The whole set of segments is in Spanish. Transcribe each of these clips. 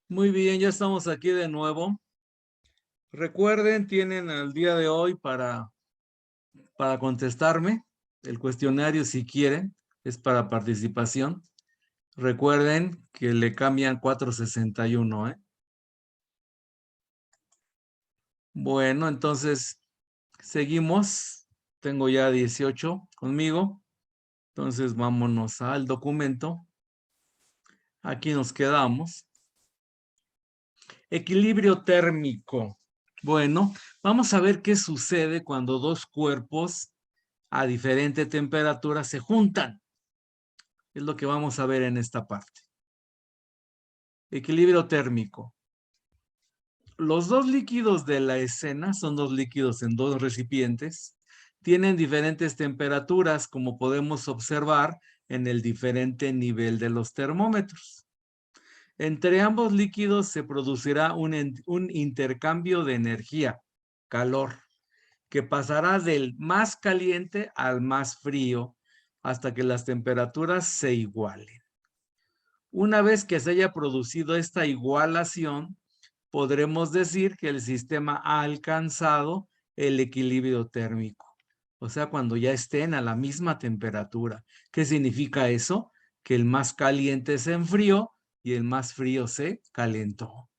Muy bien, ya estamos aquí de nuevo. Recuerden, tienen el día de hoy para contestarme el cuestionario si quieren, es para participación. Recuerden que le cambian 461, ¿eh? Bueno, entonces seguimos. Tengo ya 18 conmigo. Entonces vámonos al documento. Aquí nos quedamos. Equilibrio térmico. Bueno, vamos a ver qué sucede cuando dos cuerpos a diferente temperatura se juntan. Es lo que vamos a ver en esta parte. Equilibrio térmico. Los dos líquidos de la escena son dos líquidos en dos recipientes. Tienen diferentes temperaturas, como podemos observar en el diferente nivel de los termómetros. Entre ambos líquidos se producirá un intercambio de energía, calor, que pasará del más caliente al más frío hasta que las temperaturas se igualen. Una vez que se haya producido esta igualación, podremos decir que el sistema ha alcanzado el equilibrio térmico. O sea, cuando ya estén a la misma temperatura. ¿Qué significa eso? Que el más caliente se enfrió y el más frío se calentó.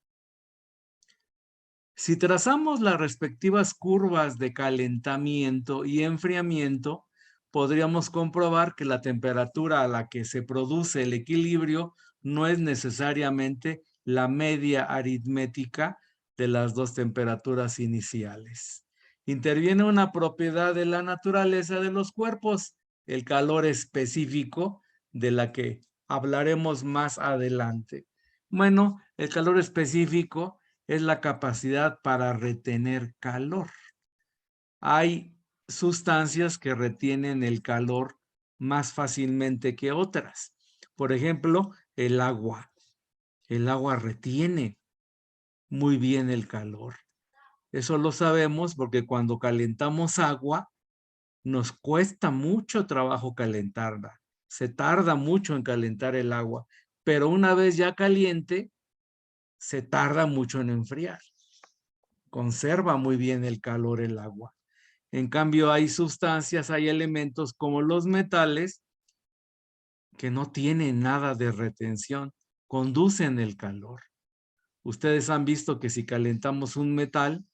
Si trazamos las respectivas curvas de calentamiento y enfriamiento, podríamos comprobar que la temperatura a la que se produce el equilibrio no es necesariamente la media aritmética de las dos temperaturas iniciales. Interviene una propiedad de la naturaleza de los cuerpos, el calor específico, de la que hablaremos más adelante. Bueno, el calor específico es la capacidad para retener calor. Hay sustancias que retienen el calor más fácilmente que otras. Por ejemplo, el agua. El agua retiene muy bien el calor. Eso lo sabemos porque cuando calentamos agua, nos cuesta mucho trabajo calentarla. Se tarda mucho en calentar el agua, pero una vez ya caliente, se tarda mucho en enfriar. Conserva muy bien el calor el agua. En cambio, hay sustancias, hay elementos como los metales que no tienen nada de retención, conducen el calor. Ustedes han visto que si calentamos un metal,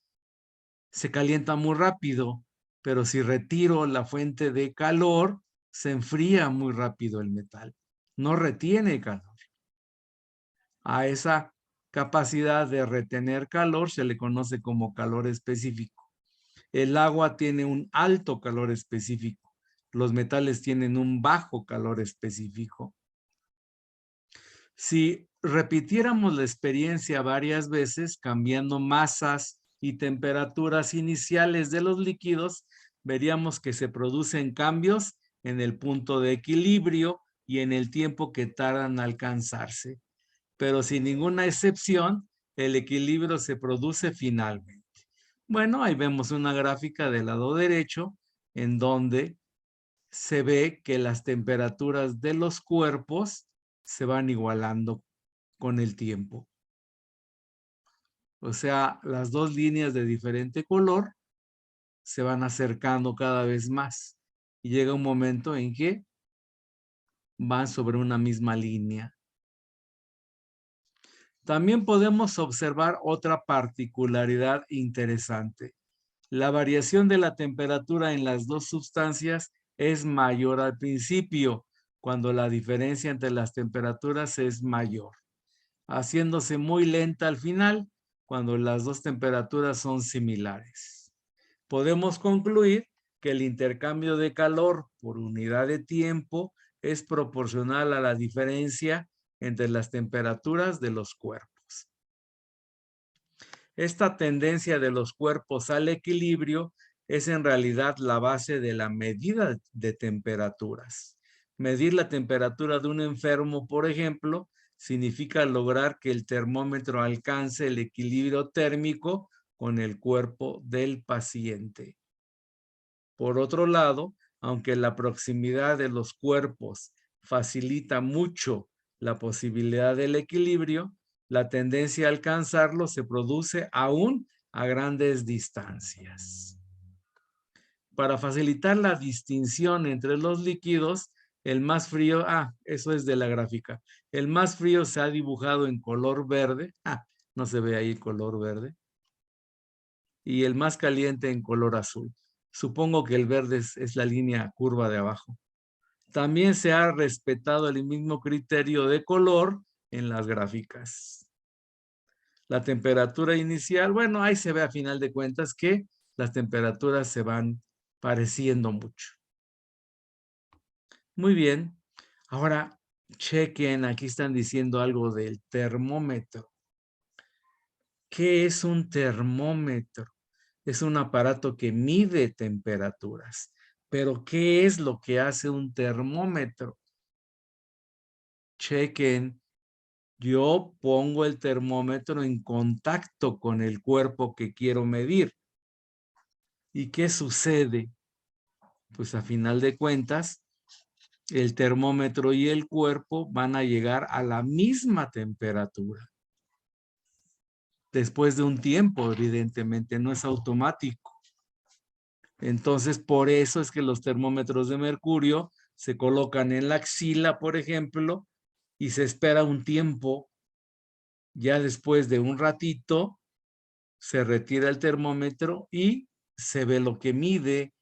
se calienta muy rápido, pero si retiro la fuente de calor, se enfría muy rápido el metal. No retiene calor. A esa capacidad de retener calor se le conoce como calor específico. El agua tiene un alto calor específico. Los metales tienen un bajo calor específico. Si repitiéramos la experiencia varias veces, cambiando masas y temperaturas iniciales de los líquidos, veríamos que se producen cambios en el punto de equilibrio y en el tiempo que tardan en alcanzarse. Pero sin ninguna excepción, el equilibrio se produce finalmente. Bueno, ahí vemos una gráfica del lado derecho en donde se ve que las temperaturas de los cuerpos se van igualando con el tiempo. O sea, las dos líneas de diferente color se van acercando cada vez más y llega un momento en que van sobre una misma línea. También podemos observar otra particularidad interesante. La variación de la temperatura en las dos sustancias es mayor al principio, cuando la diferencia entre las temperaturas es mayor, haciéndose muy lenta al final, cuando las dos temperaturas son similares. Podemos concluir que el intercambio de calor por unidad de tiempo es proporcional a la diferencia entre las temperaturas de los cuerpos. Esta tendencia de los cuerpos al equilibrio es en realidad la base de la medida de temperaturas. Medir la temperatura de un enfermo, por ejemplo, significa lograr que el termómetro alcance el equilibrio térmico con el cuerpo del paciente. Por otro lado, aunque la proximidad de los cuerpos facilita mucho la posibilidad del equilibrio, la tendencia a alcanzarlo se produce aún a grandes distancias. Para facilitar la distinción entre los líquidos, el más frío, eso es de la gráfica. El más frío se ha dibujado en color verde. No se ve ahí el color verde. Y el más caliente en color azul. Supongo que el verde es la línea curva de abajo. También se ha respetado el mismo criterio de color en las gráficas. La temperatura inicial, bueno, ahí se ve a final de cuentas que las temperaturas se van pareciendo mucho. Muy bien. Ahora, chequen, aquí están diciendo algo del termómetro. ¿Qué es un termómetro? Es un aparato que mide temperaturas. Pero, ¿qué es lo que hace un termómetro? Chequen, yo pongo el termómetro en contacto con el cuerpo que quiero medir. ¿Y qué sucede? Pues a final de cuentas, el termómetro y el cuerpo van a llegar a la misma temperatura. Después de un tiempo, evidentemente, no es automático. Entonces, por eso es que los termómetros de mercurio se colocan en la axila, por ejemplo, y se espera un tiempo. Ya después de un ratito, se retira el termómetro y se ve lo que mide.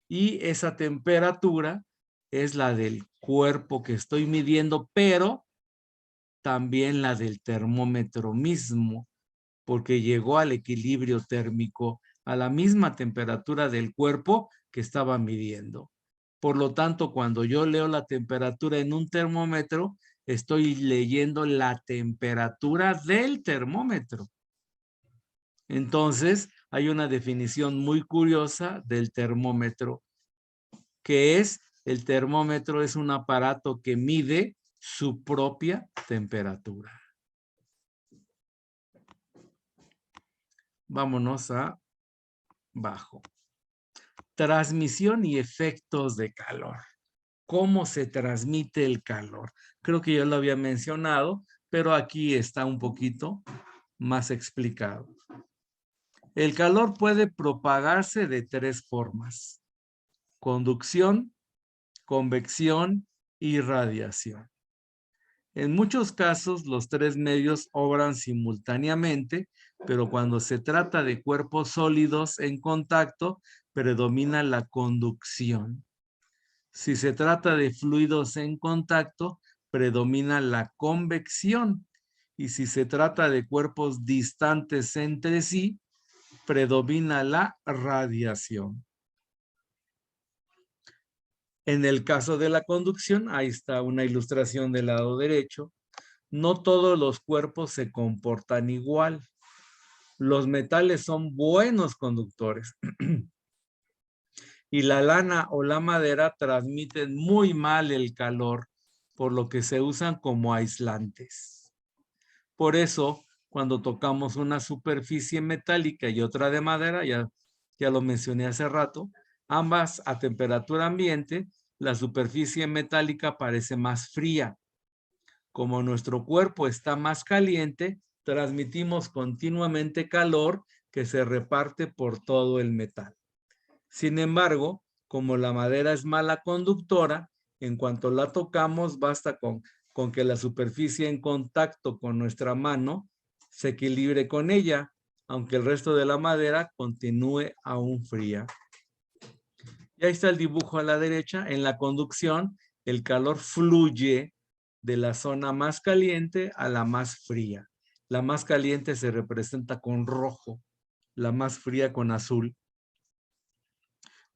Y esa temperatura es la del cuerpo que estoy midiendo, pero también la del termómetro mismo, porque llegó al equilibrio térmico, a la misma temperatura del cuerpo que estaba midiendo. Por lo tanto, cuando yo leo la temperatura en un termómetro, estoy leyendo la temperatura del termómetro. Entonces, hay una definición muy curiosa del termómetro, que es, el termómetro es un aparato que mide su propia temperatura. Vámonos a abajo. Transmisión y efectos de calor. ¿Cómo se transmite el calor? Creo que ya lo había mencionado, pero aquí está un poquito más explicado. El calor puede propagarse de 3 formas: conducción, convección y radiación. En muchos casos, los 3 medios obran simultáneamente, pero cuando se trata de cuerpos sólidos en contacto, predomina la conducción. Si se trata de fluidos en contacto, predomina la convección. Y si se trata de cuerpos distantes entre sí, predomina la radiación. En el caso de la conducción, ahí está una ilustración del lado derecho. No todos los cuerpos se comportan igual. Los metales son buenos conductores y la lana o la madera transmiten muy mal el calor, por lo que se usan como aislantes. Por eso, cuando tocamos una superficie metálica y otra de madera, ya lo mencioné hace rato, ambas a temperatura ambiente, la superficie metálica parece más fría. Como nuestro cuerpo está más caliente, transmitimos continuamente calor que se reparte por todo el metal. Sin embargo, como la madera es mala conductora, en cuanto la tocamos, basta con que la superficie en contacto con nuestra mano se equilibre con ella, aunque el resto de la madera continúe aún fría. Y ahí está el dibujo a la derecha. En la conducción, el calor fluye de la zona más caliente a la más fría. La más caliente se representa con rojo, la más fría con azul,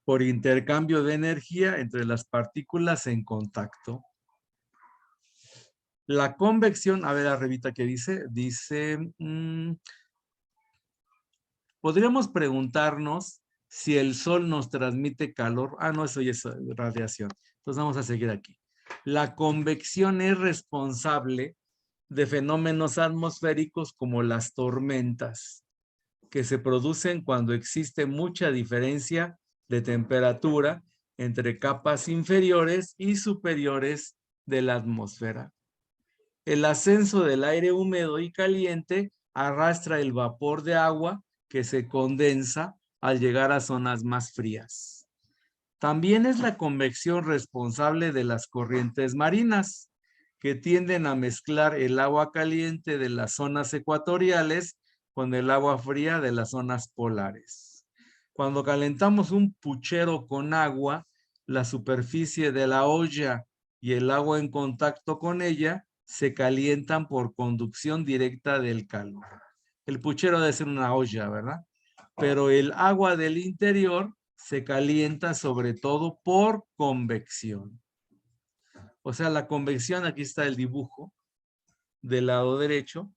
por intercambio de energía entre las partículas en contacto. La convección, a ver la revista que dice, podríamos preguntarnos si el sol nos transmite calor. No, eso ya es radiación. Entonces vamos a seguir aquí. La convección es responsable de fenómenos atmosféricos como las tormentas, que se producen cuando existe mucha diferencia de temperatura entre capas inferiores y superiores de la atmósfera. El ascenso del aire húmedo y caliente arrastra el vapor de agua que se condensa al llegar a zonas más frías. También es la convección responsable de las corrientes marinas, que tienden a mezclar el agua caliente de las zonas ecuatoriales con el agua fría de las zonas polares. Cuando calentamos un puchero con agua, la superficie de la olla y el agua en contacto con ella se calientan por conducción directa del calor. El puchero debe ser una olla, ¿verdad? Pero el agua del interior se calienta sobre todo por convección. O sea, la convección, aquí está el dibujo del lado derecho.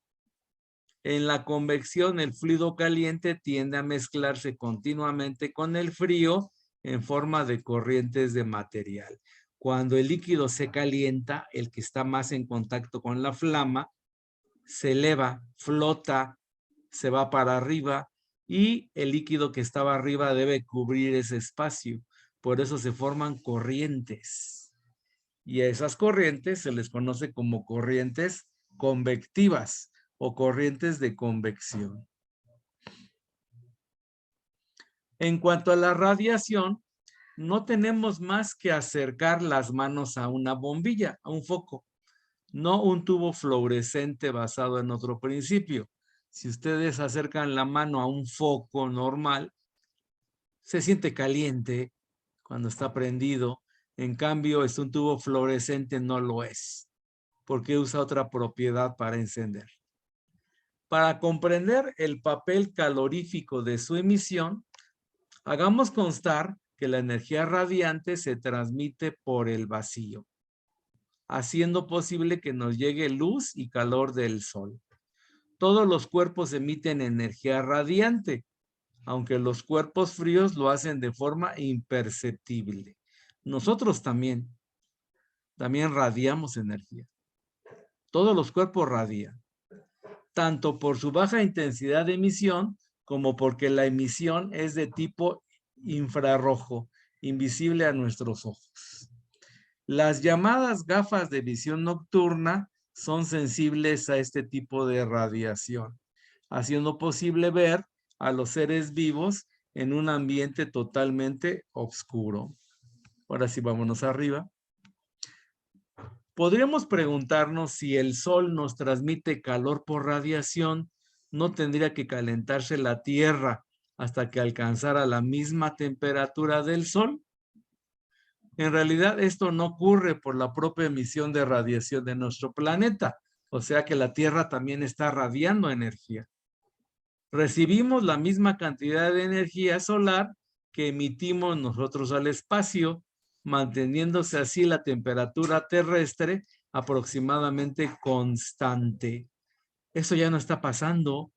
En la convección, el fluido caliente tiende a mezclarse continuamente con el frío en forma de corrientes de material. Cuando el líquido se calienta, el que está más en contacto con la flama, se eleva, flota, se va para arriba y el líquido que estaba arriba debe cubrir ese espacio. Por eso se forman corrientes. Y a esas corrientes se les conoce como corrientes convectivas o corrientes de convección. En cuanto a la radiación, no tenemos más que acercar las manos a una bombilla, a un foco, no un tubo fluorescente basado en otro principio. Si ustedes acercan la mano a un foco normal, se siente caliente cuando está prendido. En cambio, un tubo fluorescente no lo es, porque usa otra propiedad para encender. Para comprender el papel calorífico de su emisión, hagamos constar que la energía radiante se transmite por el vacío, haciendo posible que nos llegue luz y calor del sol. Todos los cuerpos emiten energía radiante, aunque los cuerpos fríos lo hacen de forma imperceptible. Nosotros también radiamos energía. Todos los cuerpos radian, tanto por su baja intensidad de emisión como porque la emisión es de tipo infrarrojo, invisible a nuestros ojos. Las llamadas gafas de visión nocturna son sensibles a este tipo de radiación, haciendo posible ver a los seres vivos en un ambiente totalmente oscuro. Ahora sí, vámonos arriba. Podríamos preguntarnos si el sol nos transmite calor por radiación, ¿no tendría que calentarse la Tierra hasta que alcanzara la misma temperatura del sol? En realidad, esto no ocurre por la propia emisión de radiación de nuestro planeta, o sea que la Tierra también está radiando energía. Recibimos la misma cantidad de energía solar que emitimos nosotros al espacio, manteniéndose así la temperatura terrestre aproximadamente constante. Eso ya no está pasando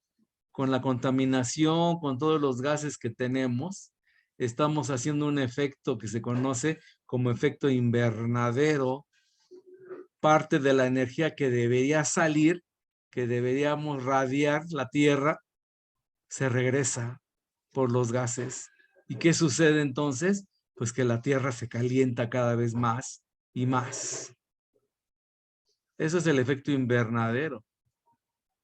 con la contaminación, con todos los gases que tenemos. Estamos haciendo un efecto que se conoce como efecto invernadero. Parte de la energía que debería salir, que deberíamos radiar la Tierra, se regresa por los gases. ¿Y qué sucede entonces? Pues que la Tierra se calienta cada vez más y más. Eso es el efecto invernadero.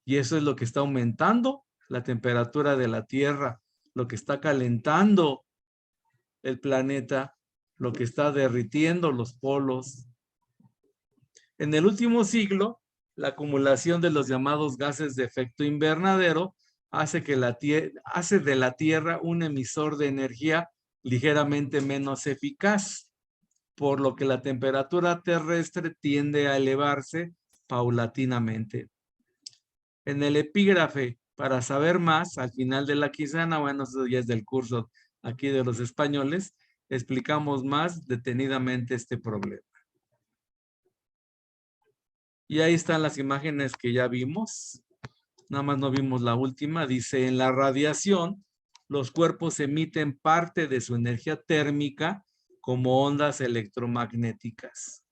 Y eso es lo que está aumentando la temperatura de la Tierra, lo que está calentando el planeta, lo que está derritiendo los polos. En el último siglo, la acumulación de los llamados gases de efecto invernadero hace de la Tierra un emisor de energía ligeramente menos eficaz, por lo que la temperatura terrestre tiende a elevarse paulatinamente. En el epígrafe, para saber más, al final de la quinzena, bueno, eso ya es del curso aquí de los españoles, explicamos más detenidamente este problema. Y ahí están las imágenes que ya vimos. Nada más no vimos la última. Dice, en la radiación, los cuerpos emiten parte de su energía térmica como ondas electromagnéticas.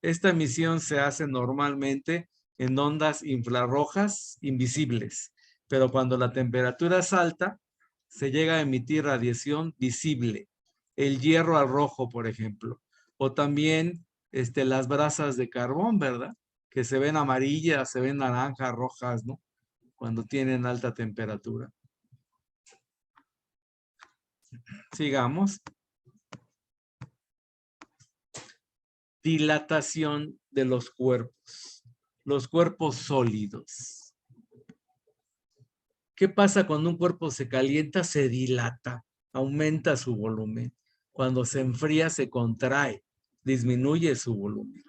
Esta emisión se hace normalmente en ondas infrarrojas invisibles, pero cuando la temperatura es alta, se llega a emitir radiación visible. El hierro al rojo, por ejemplo, o también las brasas de carbón, ¿verdad? que se ven amarillas, se ven naranjas, rojas, ¿no? Cuando tienen alta temperatura. Sigamos. Dilatación de los cuerpos sólidos. ¿Qué pasa cuando un cuerpo se calienta? Se dilata, aumenta su volumen. Cuando se enfría, se contrae, disminuye su volumen.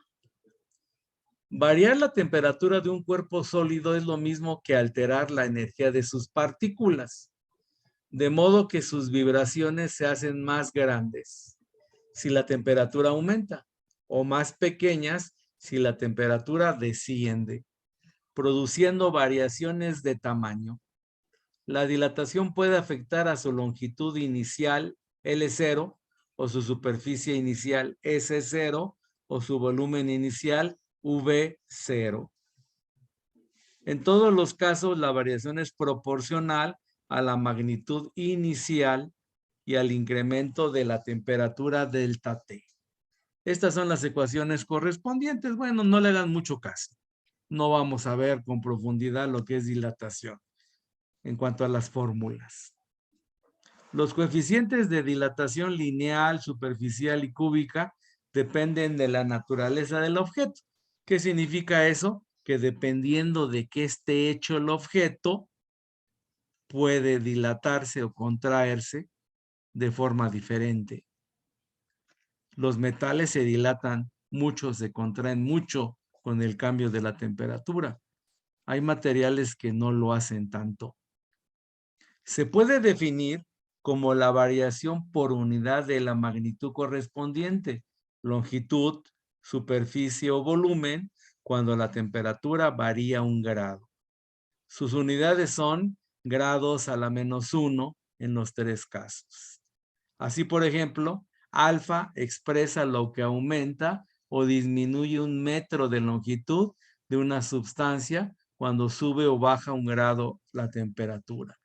Variar la temperatura de un cuerpo sólido es lo mismo que alterar la energía de sus partículas, de modo que sus vibraciones se hacen más grandes si la temperatura aumenta, o más pequeñas si la temperatura desciende, produciendo variaciones de tamaño. La dilatación puede afectar a su longitud inicial L0 o su superficie inicial S0 o su volumen inicial V0. En todos los casos, la variación es proporcional a la magnitud inicial y al incremento de la temperatura delta T. Estas son las ecuaciones correspondientes. Bueno, no le hagan mucho caso. No vamos a ver con profundidad lo que es dilatación en cuanto a las fórmulas. Los coeficientes de dilatación lineal, superficial y cúbica dependen de la naturaleza del objeto. ¿Qué significa eso? Que dependiendo de qué esté hecho el objeto, puede dilatarse o contraerse de forma diferente. Los metales se dilatan mucho, se contraen mucho con el cambio de la temperatura. Hay materiales que no lo hacen tanto. Se puede definir como la variación por unidad de la magnitud correspondiente, longitud, superficie o volumen, cuando la temperatura varía 1 grado. Sus unidades son grados a la -1 en los 3 casos. Así, por ejemplo, alfa expresa lo que aumenta o disminuye 1 metro de longitud de una sustancia cuando sube o baja 1 grado la temperatura.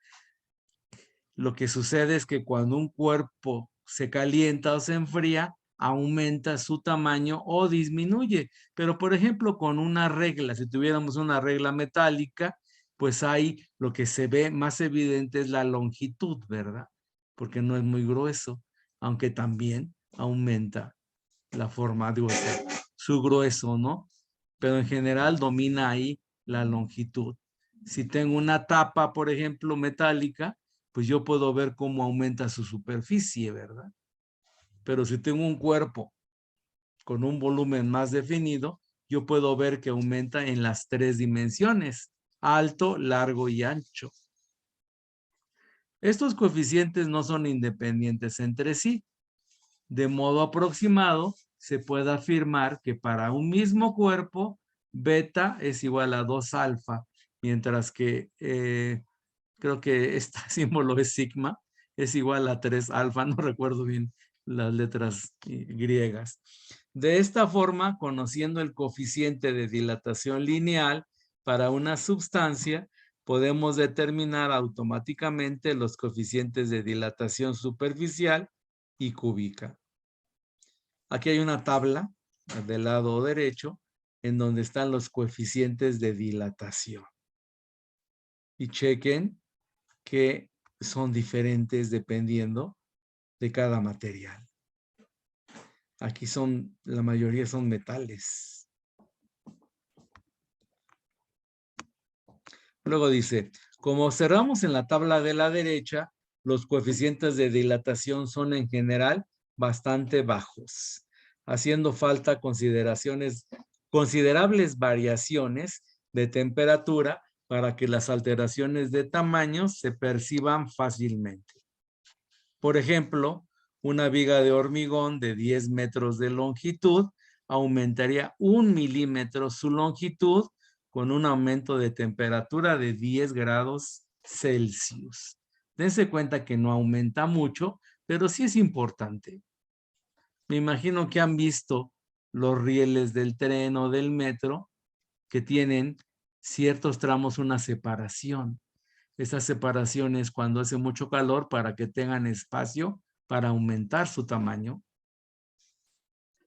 Lo que sucede es que cuando un cuerpo se calienta o se enfría, aumenta su tamaño o disminuye. Pero, por ejemplo, con una regla, si tuviéramos una regla metálica, pues ahí lo que se ve más evidente es la longitud, ¿verdad? Porque no es muy grueso, aunque también aumenta la forma de su grueso, ¿no? Pero en general domina ahí la longitud. Si tengo una tapa, por ejemplo, metálica, pues yo puedo ver cómo aumenta su superficie, ¿verdad? Pero si tengo un cuerpo con un volumen más definido, yo puedo ver que aumenta en las 3 dimensiones, alto, largo y ancho. Estos coeficientes no son independientes entre sí. De modo aproximado, se puede afirmar que para un mismo cuerpo, beta es igual a 2 alfa, mientras que creo que este símbolo es sigma, es igual a 3 alfa, no recuerdo bien las letras griegas. De esta forma, conociendo el coeficiente de dilatación lineal para una sustancia, podemos determinar automáticamente los coeficientes de dilatación superficial y cúbica. Aquí hay una tabla del lado derecho en donde están los coeficientes de dilatación. Y chequen que son diferentes dependiendo de cada material. Aquí la mayoría son metales. Luego dice, como observamos en la tabla de la derecha, los coeficientes de dilatación son en general bastante bajos, haciendo falta considerables variaciones de temperatura para que las alteraciones de tamaño se perciban fácilmente. Por ejemplo, una viga de hormigón de 10 metros de longitud aumentaría 1 milímetro su longitud con un aumento de temperatura de 10 grados Celsius. Dense cuenta que no aumenta mucho, pero sí es importante. Me imagino que han visto los rieles del tren o del metro que tienen ciertos tramos una separación. Esa separación es cuando hace mucho calor para que tengan espacio para aumentar su tamaño.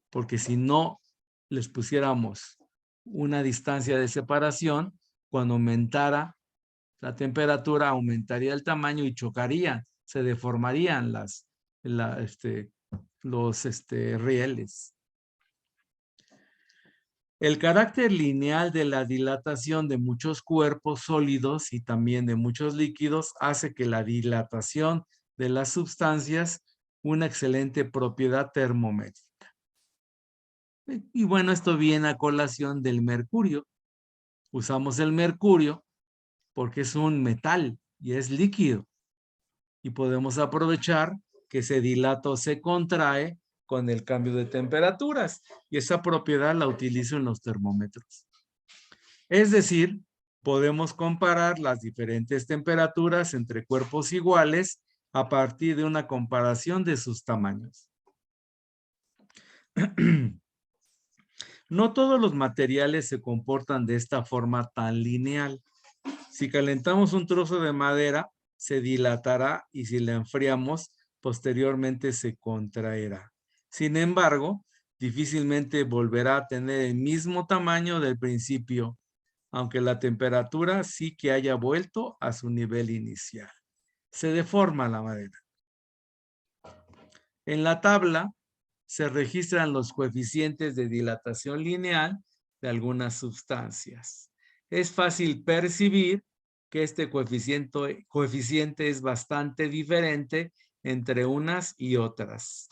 Porque si no les pusiéramos una distancia de separación. Cuando aumentara la temperatura, aumentaría el tamaño y chocarían, se deformarían los rieles. El carácter lineal de la dilatación de muchos cuerpos sólidos y también de muchos líquidos hace que la dilatación de las sustancias una excelente propiedad termométrica. Y bueno, esto viene a colación del mercurio. Usamos el mercurio porque es un metal y es líquido. Y podemos aprovechar que se dilata o se contrae con el cambio de temperaturas. Y esa propiedad la utilizo en los termómetros. Es decir, podemos comparar las diferentes temperaturas entre cuerpos iguales a partir de una comparación de sus tamaños. No todos los materiales se comportan de esta forma tan lineal. Si calentamos un trozo de madera, se dilatará y si la enfriamos, posteriormente se contraerá. Sin embargo, difícilmente volverá a tener el mismo tamaño del principio, aunque la temperatura sí que haya vuelto a su nivel inicial. Se deforma la madera. En la tabla se registran los coeficientes de dilatación lineal de algunas sustancias. Es fácil percibir que este coeficiente es bastante diferente entre unas y otras.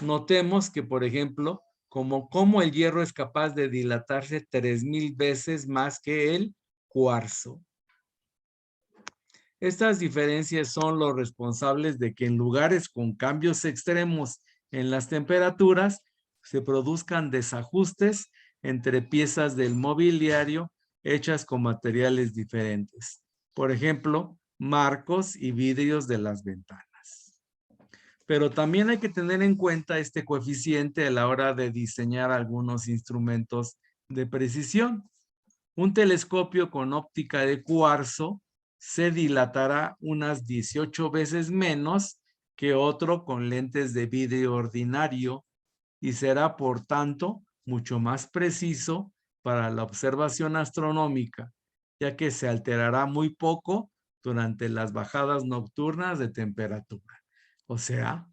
Notemos que, por ejemplo, como el hierro es capaz de dilatarse 3000 veces más que el cuarzo. Estas diferencias son los responsables de que en lugares con cambios extremos en las temperaturas se produzcan desajustes entre piezas del mobiliario hechas con materiales diferentes. Por ejemplo, marcos y vidrios de las ventanas. Pero también hay que tener en cuenta este coeficiente a la hora de diseñar algunos instrumentos de precisión. Un telescopio con óptica de cuarzo se dilatará unas 18 veces menos que otro con lentes de vidrio ordinario y será, por tanto, mucho más preciso para la observación astronómica, ya que se alterará muy poco durante las bajadas nocturnas de temperatura. O sea,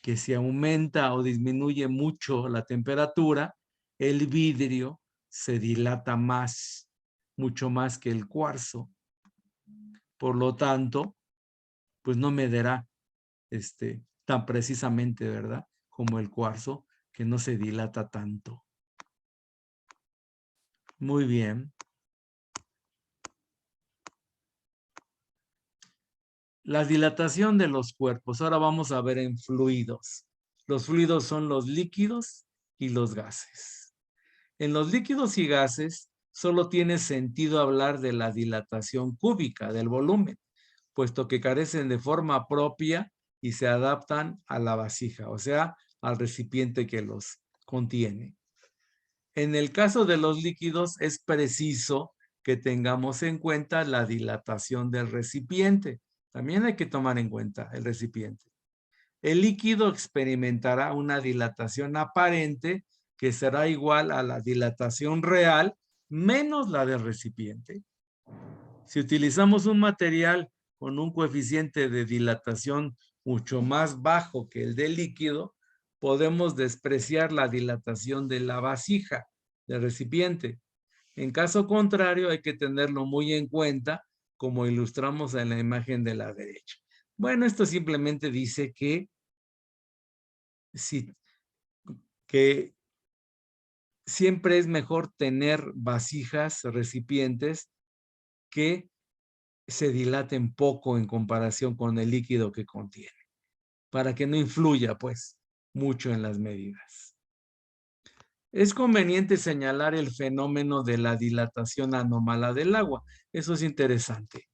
que si aumenta o disminuye mucho la temperatura, el vidrio se dilata más, mucho más que el cuarzo. Por lo tanto, pues no medirá tan precisamente, ¿verdad? Como el cuarzo, que no se dilata tanto. Muy bien. La dilatación de los cuerpos. Ahora vamos a ver en fluidos. Los fluidos son los líquidos y los gases. En los líquidos y gases solo tiene sentido hablar de la dilatación cúbica del volumen, puesto que carecen de forma propia y se adaptan a la vasija, o sea, al recipiente que los contiene. En el caso de los líquidos es preciso que tengamos en cuenta la dilatación del recipiente. También hay que tomar en cuenta el recipiente. El líquido experimentará una dilatación aparente que será igual a la dilatación real menos la del recipiente. Si utilizamos un material con un coeficiente de dilatación mucho más bajo que el del líquido, podemos despreciar la dilatación de la vasija, del recipiente. En caso contrario, hay que tenerlo muy en cuenta, como ilustramos en la imagen de la derecha. Bueno, esto simplemente dice que siempre es mejor tener vasijas, recipientes, que se dilaten poco en comparación con el líquido que contiene, para que no influya, pues, mucho en las medidas. Es conveniente señalar el fenómeno de la dilatación anómala del agua. Eso es interesante.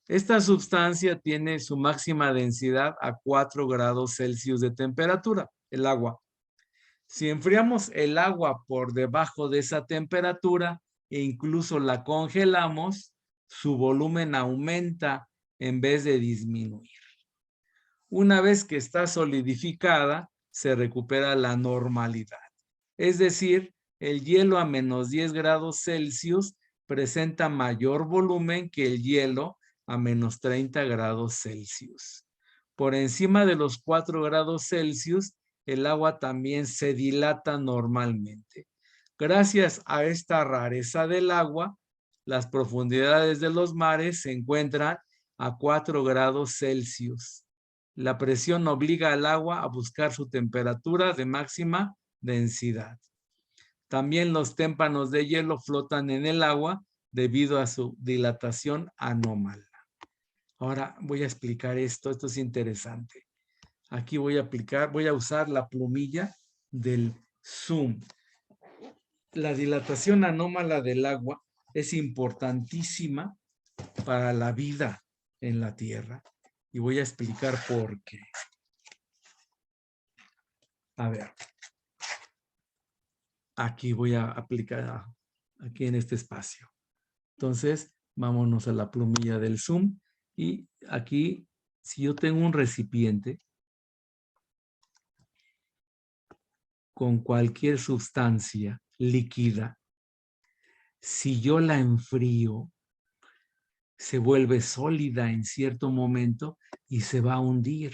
Esta sustancia tiene su máxima densidad a 4 grados Celsius de temperatura, el agua. Si enfriamos el agua por debajo de esa temperatura e incluso la congelamos, su volumen aumenta en vez de disminuir. Una vez que está solidificada, se recupera la normalidad. Es decir, El hielo a menos 10 grados Celsius presenta mayor volumen que el hielo a menos 30 grados Celsius. Por encima de los 4 grados Celsius, el agua también se dilata normalmente. Gracias a esta rareza del agua, las profundidades de los mares se encuentran a 4 grados Celsius. La presión obliga al agua a buscar su temperatura de máxima densidad. También los témpanos de hielo flotan en el agua debido a su dilatación anómala. Ahora voy a explicar esto. Esto es interesante. Aquí voy a usar la plumilla del Zoom. La dilatación anómala del agua es importantísima para la vida en la Tierra. Y voy a explicar por qué. A ver. Aquí voy a aplicar, aquí en este espacio. Entonces, vámonos a la plumilla del Zoom. Y aquí, si yo tengo un recipiente con cualquier sustancia líquida, si yo la enfrío, se vuelve sólida en cierto momento y se va a hundir.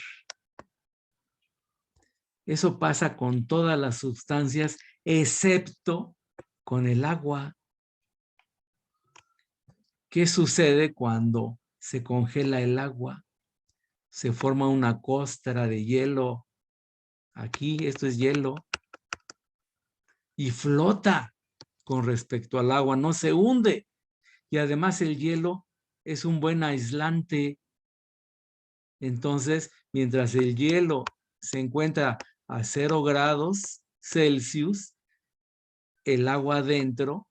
Eso pasa con todas las sustancias, excepto con el agua. ¿Qué sucede cuando se congela el agua? Se forma una costra de hielo. Aquí, esto es hielo. Y flota con respecto al agua, no se hunde. Y además el hielo es un buen aislante. Entonces, mientras el hielo se encuentra a 0 grados Celsius, el agua adentro,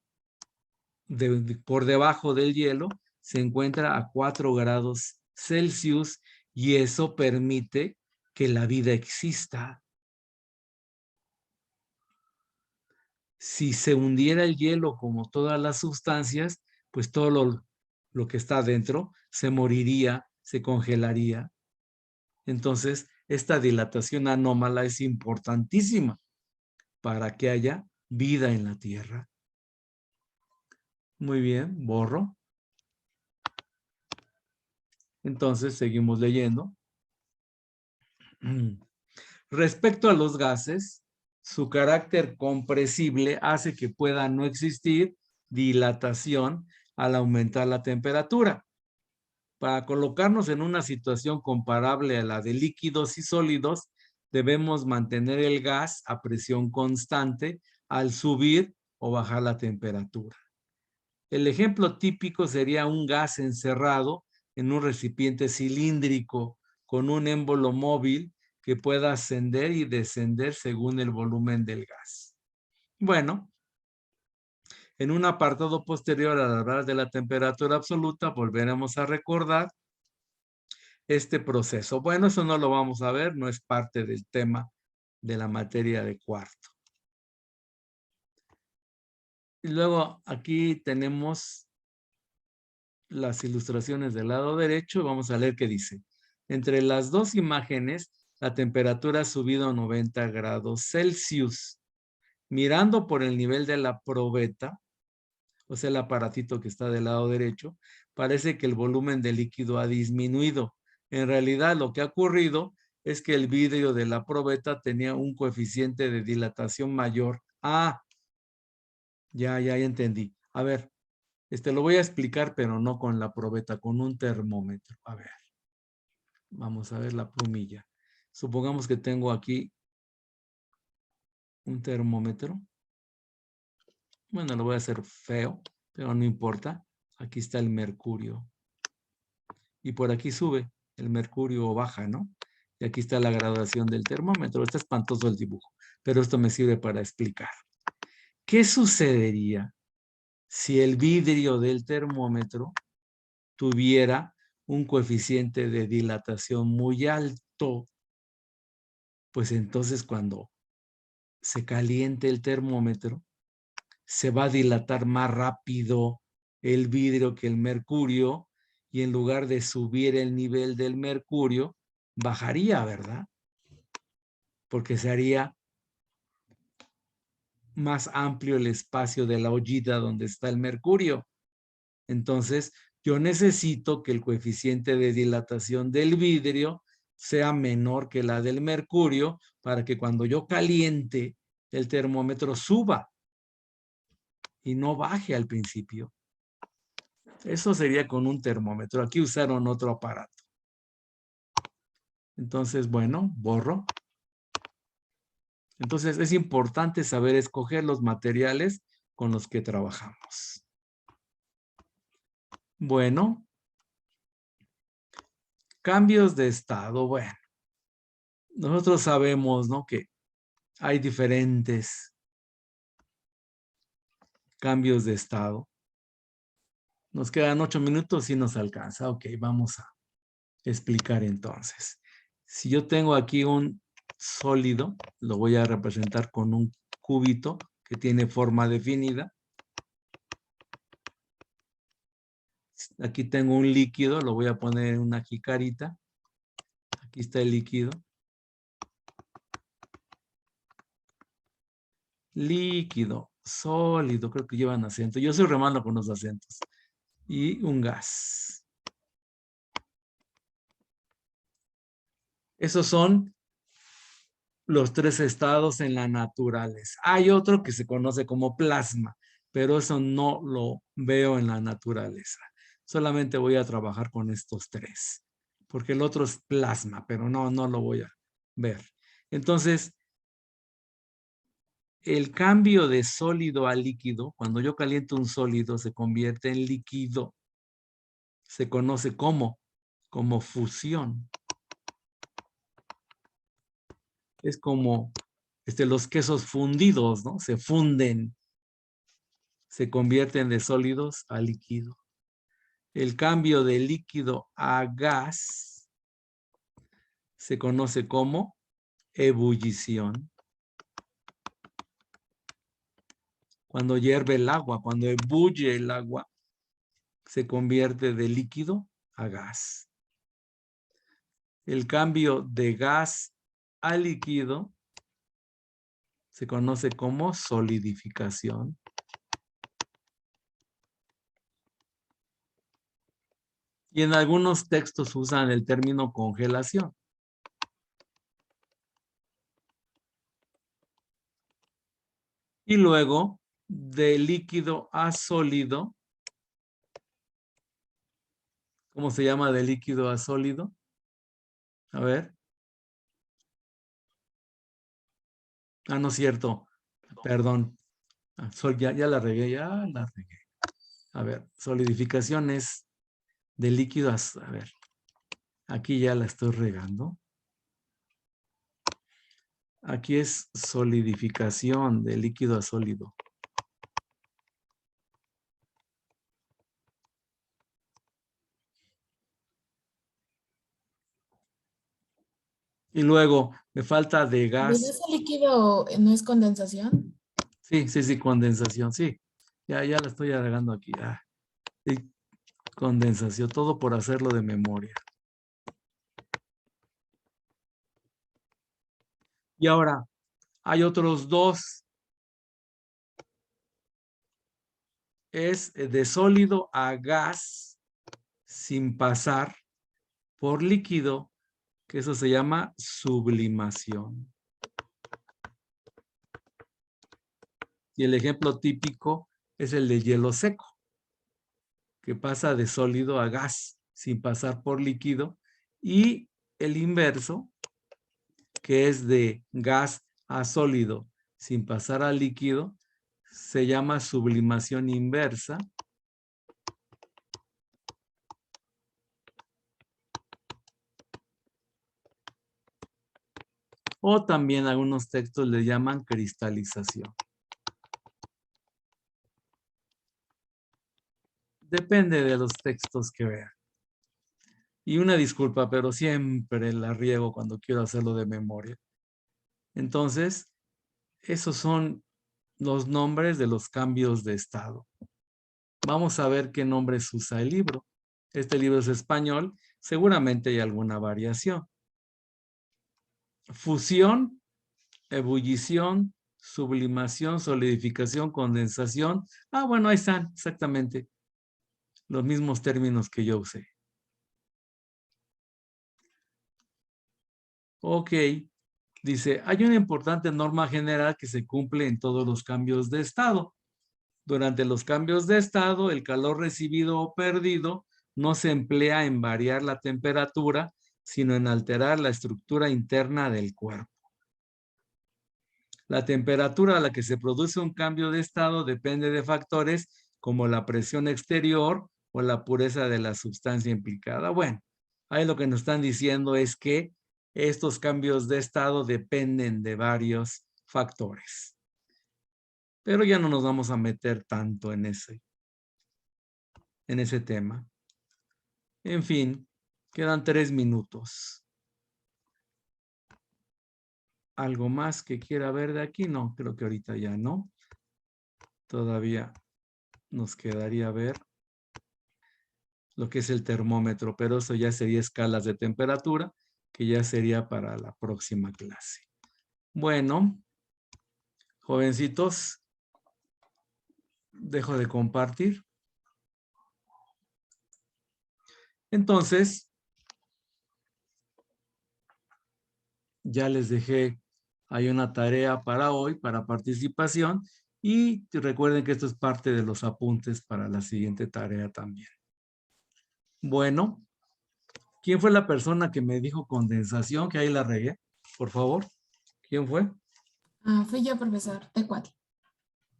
por debajo del hielo, se encuentra a 4 grados Celsius y eso permite que la vida exista. Si se hundiera el hielo como todas las sustancias, pues todo lo que está adentro se moriría, se congelaría. Entonces, esta dilatación anómala es importantísima para que haya vida en la Tierra. Muy bien, borro. Entonces, seguimos leyendo. Respecto a los gases, su carácter compresible hace que pueda no existir dilatación al aumentar la temperatura. Para colocarnos en una situación comparable a la de líquidos y sólidos, debemos mantener el gas a presión constante al subir o bajar la temperatura. El ejemplo típico sería un gas encerrado en un recipiente cilíndrico con un émbolo móvil que pueda ascender y descender según el volumen del gas. Bueno, en un apartado posterior al hablar de la temperatura absoluta, volveremos a recordar este proceso. Bueno, eso no lo vamos a ver, no es parte del tema de la materia de cuarto. Y luego aquí tenemos las ilustraciones del lado derecho. Vamos a leer qué dice. Entre las dos imágenes, la temperatura ha subido a 90 grados Celsius. Mirando por el nivel de la probeta, o sea, el aparatito que está del lado derecho, parece que el volumen de líquido ha disminuido. En realidad, lo que ha ocurrido es que el vidrio de la probeta tenía un coeficiente de dilatación mayor. Ah, ya entendí. A ver, lo voy a explicar, pero no con la probeta, con un termómetro. A ver, vamos a ver la plumilla. Supongamos que tengo aquí un termómetro. Bueno, lo voy a hacer feo, pero no importa. Aquí está el mercurio. Y por aquí sube, el mercurio baja, ¿no? Y aquí está la graduación del termómetro. Está espantoso el dibujo, pero esto me sirve para explicar. ¿Qué sucedería si el vidrio del termómetro tuviera un coeficiente de dilatación muy alto? Pues entonces cuando se caliente el termómetro, se va a dilatar más rápido el vidrio que el mercurio y en lugar de subir el nivel del mercurio, bajaría, ¿verdad? Porque se haría más amplio el espacio de la ollita donde está el mercurio. Entonces, yo necesito que el coeficiente de dilatación del vidrio sea menor que la del mercurio para que cuando yo caliente el termómetro suba y no baje al principio. Eso sería con un termómetro. Aquí usaron otro aparato. Entonces, bueno, borro. Entonces, es importante saber escoger los materiales con los que trabajamos. Bueno, cambios de estado. Bueno, nosotros sabemos, ¿no?, que hay diferentes cambios de estado. Nos quedan 8 minutos y nos alcanza. Ok, vamos a explicar entonces. Si yo tengo aquí un sólido, lo voy a representar con un cubito que tiene forma definida. Aquí tengo un líquido, lo voy a poner en una jicarita. Aquí está el líquido. Líquido, sólido, creo que llevan acento. Yo soy re malo con los acentos. Y un gas. Esos son los 3 estados en la naturaleza. Hay otro que se conoce como plasma, pero eso no lo veo en la naturaleza. Solamente voy a trabajar con estos 3, porque el otro es plasma, pero no lo voy a ver. Entonces, el cambio de sólido a líquido, cuando yo caliento un sólido, se convierte en líquido. Se conoce como fusión. Es como los quesos fundidos, ¿no? Se funden, se convierten de sólidos a líquido. El cambio de líquido a gas se conoce como ebullición. Cuando hierve el agua, cuando ebulle el agua, se convierte de líquido a gas. El cambio de gas a líquido se conoce como solidificación. Y en algunos textos usan el término congelación. Y luego, de líquido a sólido, ¿cómo se llama de líquido a sólido? A ver. Ah, no es cierto. Perdón. Ya la regué, ya la regué. A ver, solidificación es de líquido a ver. Aquí ya la estoy regando. Aquí es solidificación de líquido a sólido. Y luego me falta de gas. ¿Ese líquido no es condensación? Sí, condensación, sí. Ya la estoy agregando aquí. Sí, condensación, todo por hacerlo de memoria. Y ahora, hay otros 2. Es de sólido a gas sin pasar por líquido, que eso se llama sublimación. Y el ejemplo típico es el de hielo seco, que pasa de sólido a gas sin pasar por líquido. Y el inverso, que es de gas a sólido sin pasar a líquido, se llama sublimación inversa. O también algunos textos le llaman cristalización. Depende de los textos que vean. Y una disculpa, pero siempre la riego cuando quiero hacerlo de memoria. Entonces, esos son los nombres de los cambios de estado. Vamos a ver qué nombres usa el libro. Este libro es español, seguramente hay alguna variación. Fusión, ebullición, sublimación, solidificación, condensación. Ah, bueno, ahí están, exactamente. Los mismos términos que yo usé. Ok. Dice, hay una importante norma general que se cumple en todos los cambios de estado. Durante los cambios de estado, el calor recibido o perdido no se emplea en variar la temperatura, sino en alterar la estructura interna del cuerpo. La temperatura a la que se produce un cambio de estado depende de factores como la presión exterior o la pureza de la sustancia implicada. Bueno, ahí lo que nos están diciendo es que estos cambios de estado dependen de varios factores. Pero ya no nos vamos a meter tanto en ese tema. En fin, quedan 3 minutos. ¿Algo más que quiera ver de aquí? No, creo que ahorita ya no. Todavía nos quedaría ver lo que es el termómetro, pero eso ya sería escalas de temperatura, que ya sería para la próxima clase. Bueno, jovencitos, dejo de compartir. Entonces, ya les dejé, hay una tarea para hoy, para participación, y recuerden que esto es parte de los apuntes para la siguiente tarea también. Bueno, ¿quién fue la persona que me dijo condensación? Que ahí la regué, por favor. ¿Quién fue? Fui yo, profesor, T4.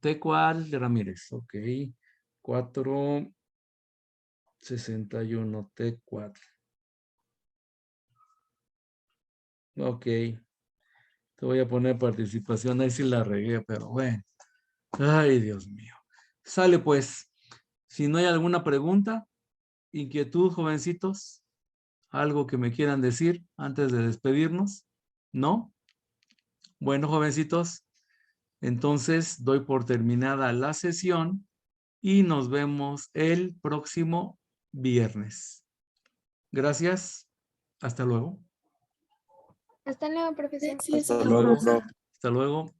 T4 de Ramírez, ok. 461 T4. Ok. Te voy a poner participación, ahí sí la regué, pero bueno. Ay, Dios mío. Sale pues. Si no hay alguna pregunta, inquietud, jovencitos, algo que me quieran decir antes de despedirnos, ¿no? Bueno, jovencitos, entonces doy por terminada la sesión y nos vemos el próximo viernes. Gracias. Hasta luego. Hasta luego, profesor. Sí, Hasta luego. Hasta luego.